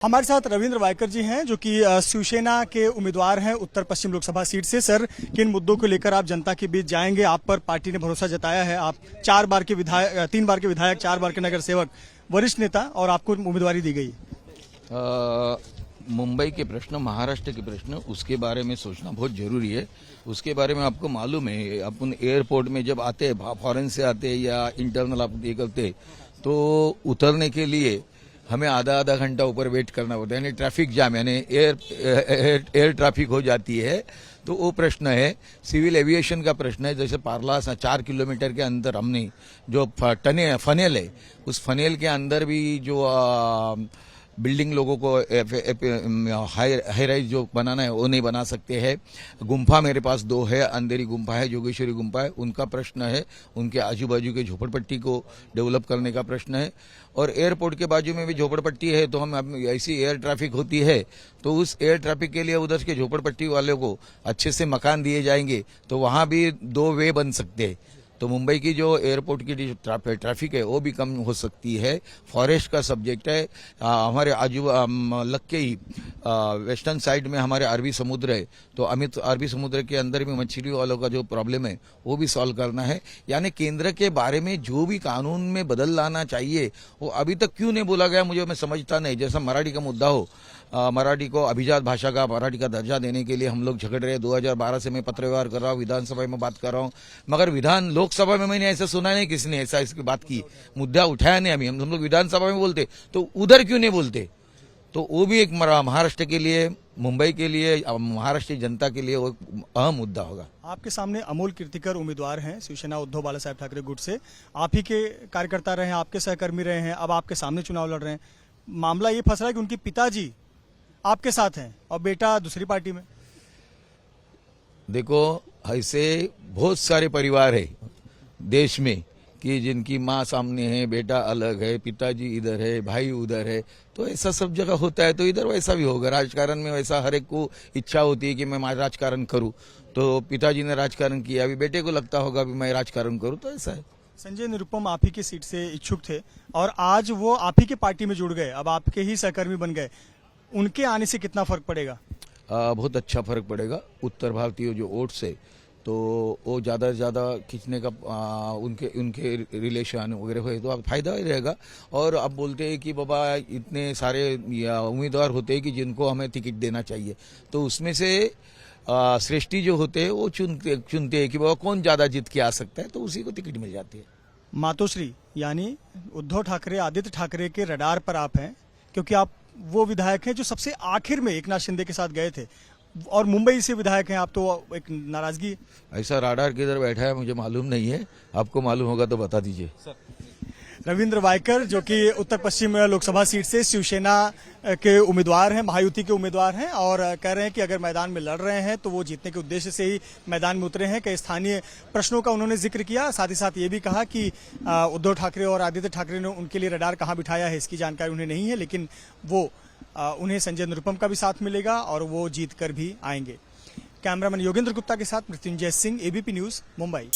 हमारे साथ रविंद्र वायकर जी हैं जो कि शिवसेना के उम्मीदवार हैं उत्तर पश्चिम लोकसभा सीट से। सर, किन मुद्दों को लेकर आप जनता के बीच जाएंगे? आप पर पार्टी ने भरोसा जताया है। आप 3 बार के विधायक 4 बार के नगर सेवक, वरिष्ठ नेता, और आपको उम्मीदवारी दी गई। मुंबई के प्रश्न, महाराष्ट्र के प्रश्न, उसके बारे में सोचना बहुत जरूरी है। उसके बारे में आपको मालूम है, अपन एयरपोर्ट में जब आते हैं, फॉरेन से आते हैं या इंटरनल आप ये करते, तो उतरने के लिए हमें आधा घंटा ऊपर वेट करना पड़ता है, यानी ट्रैफिक जाम, यानी एयर ट्रैफिक हो जाती है। तो वो प्रश्न है। सिविल एविएशन का प्रश्न है। जैसे पारला 4 किलोमीटर के अंदर हमने जो फनेल है, उस फनेल के अंदर भी जो बिल्डिंग लोगों को हाई राइज जो बनाना है वो नहीं बना सकते हैं। गुम्फा मेरे पास 2 है, अंधेरी गुम्फा है, जोगेश्वरी गुम्फा है, उनका प्रश्न है। उनके आजू बाजू के झोपड़पट्टी को डेवलप करने का प्रश्न है। और एयरपोर्ट के बाजू में भी झोपड़पट्टी है, तो हम ऐसी एयर ट्रैफिक होती है तो उस एयर ट्रैफिक के लिए उधर के झोपड़पट्टी वालों को अच्छे से मकान दिए जाएंगे तो वहां भी 2 वे बन सकते हैं। तो मुंबई की जो एयरपोर्ट की ट्रैफिक है वो भी कम हो सकती है। फॉरेस्ट का सब्जेक्ट है। हमारे आजू लग के ही वेस्टर्न साइड में हमारे अरबी समुद्र है, तो अरबी समुद्र के अंदर भी मछली वालों का जो प्रॉब्लम है वो भी सॉल्व करना है। यानी केंद्र के बारे में जो भी कानून में बदल लाना चाहिए वो अभी तक क्यों नहीं बोला गया, मुझे मैं समझता नहीं। जैसा मराठी का मुद्दा हो, मराठी को अभिजात भाषा का, मराठी का दर्जा देने के लिए हम लोग झगड़ रहे हैं। 2012 से मैं पत्र व्यवहार कर रहा हूँ, विधानसभा में बात कर रहा हूँ, मगर लोकसभा में मैंने ऐसा सुना नहीं, किसी ने ऐसा इसकी बात की, मुद्दा उठाया नहीं। हम लोग विधानसभा में बोलते, तो उधर क्यों नहीं बोलते? तो वो भी एक महाराष्ट्र के लिए, मुंबई के लिए, महाराष्ट्र की जनता के लिए वो अहम मुद्दा होगा। आपके सामने अमोल कीर्तिकर उम्मीदवार हैं शिवसेना उद्धव बाला साहेब ठाकरे गुट से। आप ही के कार्यकर्ता रहे हैं, आपके सहकर्मी रहे हैं, अब आपके सामने चुनाव लड़ रहे हैं। मामला ये फंस रहा है कि उनके पिताजी आपके साथ हैं और बेटा दूसरी पार्टी में। देखो, ऐसे बहुत सारे परिवार है देश में कि जिनकी माँ सामने है, बेटा अलग है, पिताजी इधर है, भाई उधर है। तो ऐसा सब जगह होता है, तो इधर वैसा भी होगा। राजकारण में वैसा हर एक को इच्छा होती है कि मैं राजकारण करूं। तो पिताजी ने राजकारण किया, अभी बेटे को लगता होगा भी मैं राजकारण करूं, तो ऐसा है। संजय निरुपम आप ही की सीट से इच्छुक थे और आज वो आप ही की पार्टी में जुड़ गए, अब आपके ही सहकर्मी बन गए। उनके आने से कितना फर्क पड़ेगा? बहुत अच्छा फर्क पड़ेगा। उत्तर भारतीय जो वोट्स है तो वो ज़्यादा से ज़्यादा खींचने का उनके रिलेशन वगैरह हुए तो फायदा ही रहेगा। और अब बोलते हैं कि बाबा इतने सारे उम्मीदवार होते हैं कि जिनको हमें टिकट देना चाहिए, तो उसमें से श्रेष्ठी जो होते हैं वो चुनते हैं कि बाबा कौन ज़्यादा जीत के आ सकता है, तो उसी को टिकट मिल जाती है। मातोश्री यानी उद्धव ठाकरे, आदित्य ठाकरे के रडार पर आप हैं, क्योंकि आप वो विधायक हैं जो सबसे आखिर में एकनाथ शिंदे के साथ गए थे और मुंबई से विधायक हैं आप, तो एक नाराजगी। ऐसा राडार किधर बैठा है मुझे मालूम नहीं है, आपको मालूम होगा तो बता दीजिए। रविंद्र वायकर जो कि उत्तर पश्चिम लोकसभा सीट से शिवसेना के उम्मीदवार हैं, महायुति के उम्मीदवार हैं, और कह रहे हैं कि अगर मैदान में लड़ रहे हैं तो वो जीतने के उद्देश्य से ही मैदान में उतरे हैं। कई स्थानीय प्रश्नों का उन्होंने जिक्र किया, साथ ही साथ ये भी कहा कि उद्धव ठाकरे और आदित्य ठाकरे ने उनके लिए रडार कहाँ बिठाया है इसकी जानकारी उन्हें नहीं है, लेकिन वो उन्हें संजय निरुपम का भी साथ मिलेगा और वो जीत कर भी आएंगे। कैमरामैन योगेंद्र गुप्ता के साथ मृत्युंजय सिंह, एबीपी न्यूज, मुंबई।